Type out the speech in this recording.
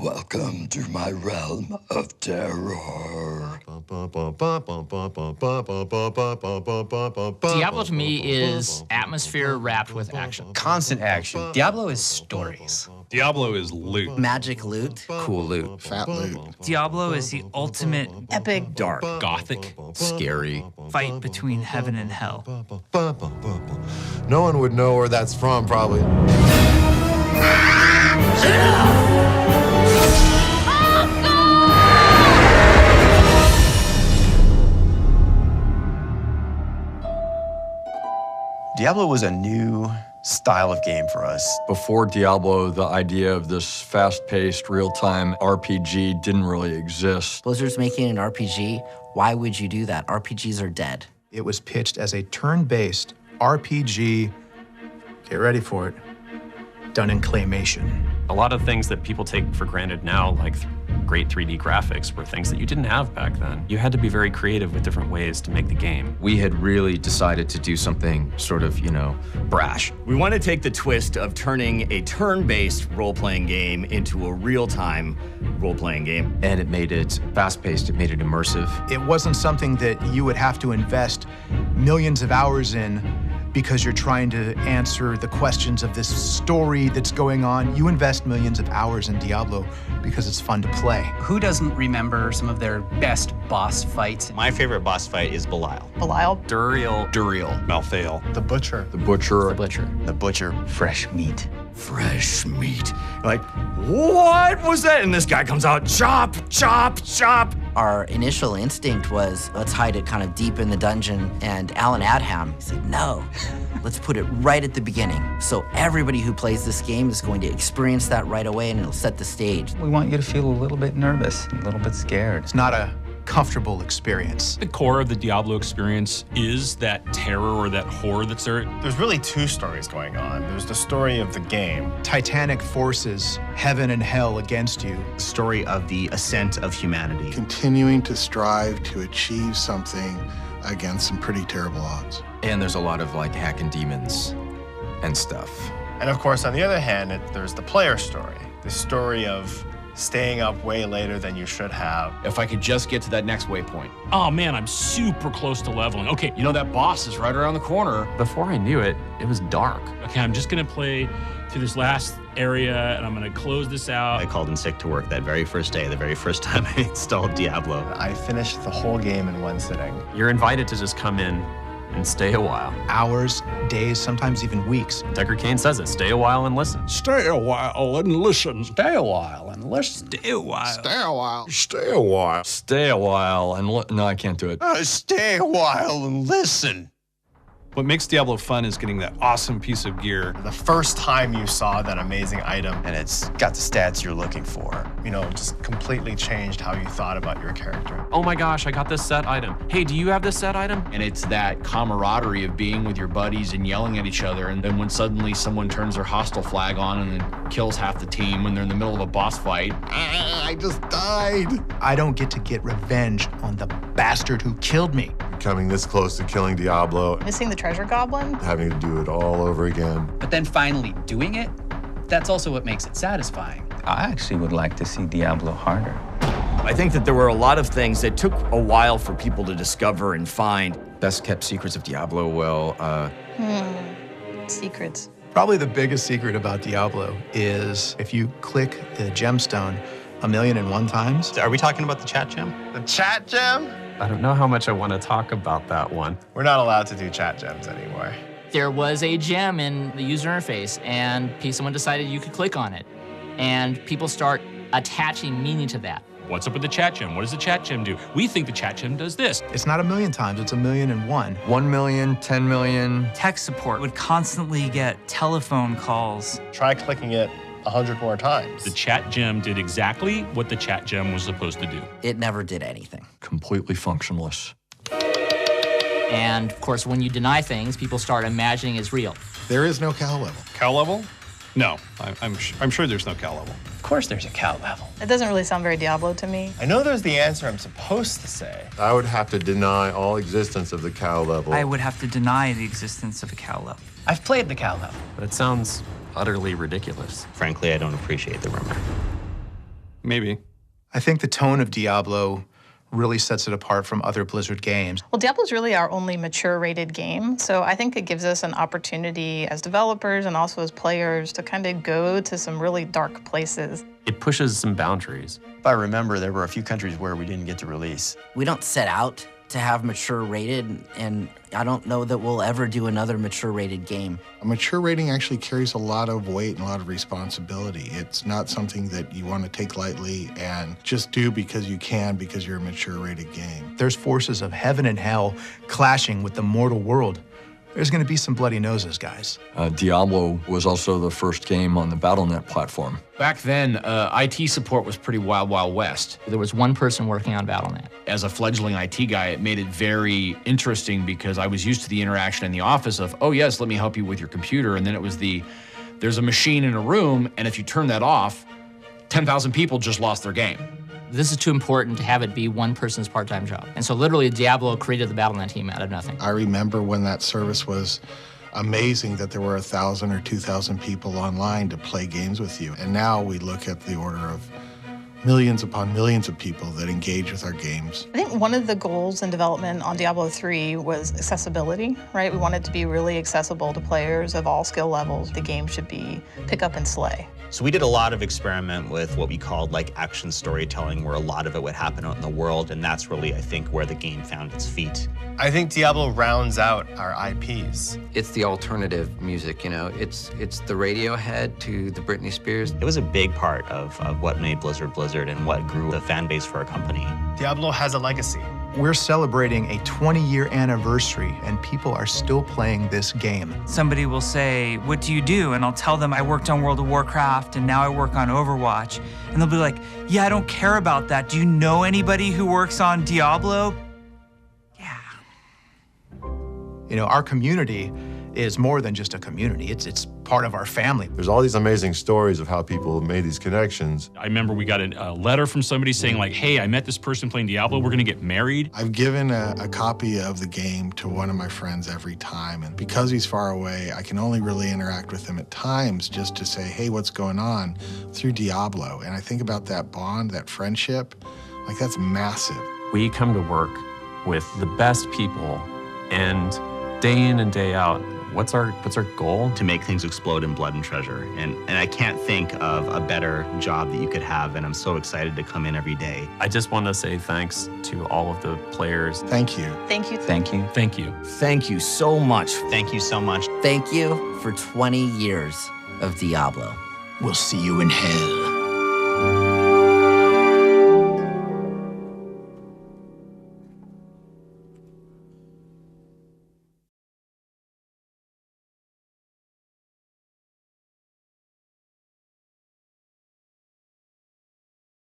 Welcome to my realm of terror. Diablo to me is atmosphere wrapped with action. Constant action. Diablo is stories. Diablo is loot. Magic loot. Cool loot. Fat loot. Diablo is the ultimate Epic. Dark. gothic Scary. fight between heaven and hell. No one would know where that's from, probably. Diablo was a new style of game for us. Before Diablo, the idea of this fast-paced, real-time RPG didn't really exist. Blizzard's making an RPG. Why would you do that? RPGs are dead. It was pitched as a turn-based RPG, get ready for it, done in claymation. A lot of things that people take for granted now, like great 3D graphics, were things that you didn't have back then. You had to be very creative with different ways to make the game. We had really decided to do something sort of, brash. We want to take the twist of turning a turn-based role-playing game into a real-time role-playing game. And it made it fast-paced, it made it immersive. It wasn't something that you would have to invest millions of hours in because you're trying to answer the questions of this story that's going on. You invest millions of hours in Diablo because it's fun to play. Who doesn't remember some of their best boss fights? My favorite boss fight is Belial. Belial. Duriel. Malthael. The Butcher. The Butcher. The Butcher. The Butcher. Fresh meat. Fresh meat. Like, what was that? And this guy comes out, chop, chop, chop. Our initial instinct was, let's hide it kind of deep in the dungeon. And Alan Adham said, no, let's put it right at the beginning. So everybody who plays this game is going to experience that right away, and it'll set the stage. We want you to feel a little bit nervous, a little bit scared. It's not a comfortable experience. The core of the Diablo experience is that terror or that horror that's there. There's really two stories going on. There's the story of the game. Titanic forces heaven and hell against you. Story of the ascent of humanity. Continuing to strive to achieve something against some pretty terrible odds. And there's a lot of hacking demons and stuff. And of course, on the other hand, there's the player story. The story of staying up way later than you should have. If I could just get to that next waypoint. Oh man, I'm super close to leveling. Okay, That boss is right around the corner. Before I knew it, it was dark. okay, I'm just gonna play through this last area and I'm gonna close this out. I called in sick to work that very first day, the very first time I installed Diablo. I finished the whole game in one sitting. You're invited to just come in and stay a while. Hours, days, sometimes even weeks. Deckard Cain says it, stay a while and listen. Stay a while and listen. Stay a while and listen. Stay a while. Stay a while. Stay a while and no, I can't do it. Stay a while and listen. What makes Diablo fun is getting that awesome piece of gear. The first time you saw that amazing item, And it's got the stats you're looking for. just completely changed how you thought about your character. Oh my gosh, I got this set item. Hey, do you have this set item? And it's that camaraderie of being with your buddies and yelling at each other. And then when suddenly someone turns their hostile flag on and then kills half the team when they're in the middle of a boss fight. I just died. I don't get to get revenge on the bastard who killed me. Coming this close to killing Diablo, Missing the treasure goblin. having to do it all over again. But then finally doing it, that's also what makes it satisfying. I actually would like to see Diablo harder. I think that there were a lot of things that took a while for people to discover and find. Best kept secrets of Diablo, Secrets. Probably the biggest secret about Diablo is if you click the gemstone 1,000,001 times. Are we talking about the chat gem? The chat gem? I don't know how much I want to talk about that one. We're not allowed to do chat gems anymore. There was a gem in the user interface, and someone decided you could click on it. And people start attaching meaning to that. What's up with the chat gem? What does the chat gem do? We think the chat gem does this. It's not 1,000,000 times, it's 1,000,001. 1 million, 10 million. Tech support would constantly get telephone calls. Try clicking it 100 more times. The chat gem did exactly what the chat gem was supposed to do. It never did anything. Completely functionless. And of course, when you deny things, people start imagining it's real. There is no cow level. Cow level? No, I'm sure there's no cow level. Of course there's a cow level. It doesn't really sound very Diablo to me. I know there's the answer I'm supposed to say. I would have to deny all existence of the cow level. I would have to deny the existence of a cow level. I've played the cow level. But it sounds utterly ridiculous. Frankly, I don't appreciate the rumor. Maybe. I think the tone of Diablo really sets it apart from other Blizzard games. Well, Diablo's really our only mature rated game, so I think it gives us an opportunity as developers and also as players to kind of go to some really dark places. It pushes some boundaries. If I remember, there were a few countries where we didn't get to release. We don't set out to have mature rated, and I don't know that we'll ever do another mature rated game. A mature rating actually carries a lot of weight and a lot of responsibility. It's not something that you want to take lightly and just do because you can, because you're a mature rated game. There's forces of heaven and hell clashing with the mortal world. There's going to be some bloody noses, guys. Diablo was also the first game on the Battle.net platform. Back then, IT support was pretty wild, wild west. There was one person working on Battle.net. As a fledgling IT guy, it made it very interesting because I was used to the interaction in the office of, oh yes, let me help you with your computer. And then it was there's a machine in a room, and if you turn that off, 10,000 people just lost their game. This is too important to have it be one person's part-time job. And so literally Diablo created the Battle.net team out of nothing. I remember when that service was amazing that there were 1,000 or 2,000 people online to play games with you. And now we look at the order of millions upon millions of people that engage with our games. I think one of the goals in development on Diablo 3 was accessibility, right? We wanted to be really accessible to players of all skill levels. The game should be pick up and slay. So we did a lot of experiment with what we called like action storytelling, where a lot of it would happen out in the world, and that's really, I think, where the game found its feet. I think Diablo rounds out our IPs. It's the alternative music, you know. It's the Radiohead to the Britney Spears. It was a big part of what made Blizzard Blizzard and what grew the fan base for our company. Diablo has a legacy. We're celebrating a 20-year anniversary, and people are still playing this game. Somebody will say, "What do you do?" And I'll tell them I worked on World of Warcraft and now I work on Overwatch. And they'll be like, "Yeah, I don't care about that. Do you know anybody who works on Diablo?" You know, our community is more than just a community. It's part of our family. There's all these amazing stories of how people made these connections. I remember we got a letter from somebody saying like, hey, I met this person playing Diablo, we're gonna get married. I've given a copy of the game to one of my friends every time, and because he's far away, I can only really interact with him at times just to say, hey, what's going on, through Diablo. And I think about that bond, that friendship, like that's massive. We come to work with the best people, and day in and day out, what's our goal? To make things explode in blood and treasure. And I can't think of a better job that you could have, and I'm so excited to come in every day. I just want to say thanks to all of the players. Thank you. Thank you. Thank you. Thank you. Thank you so much. Thank you so much. Thank you for 20 years of Diablo. We'll see you in hell.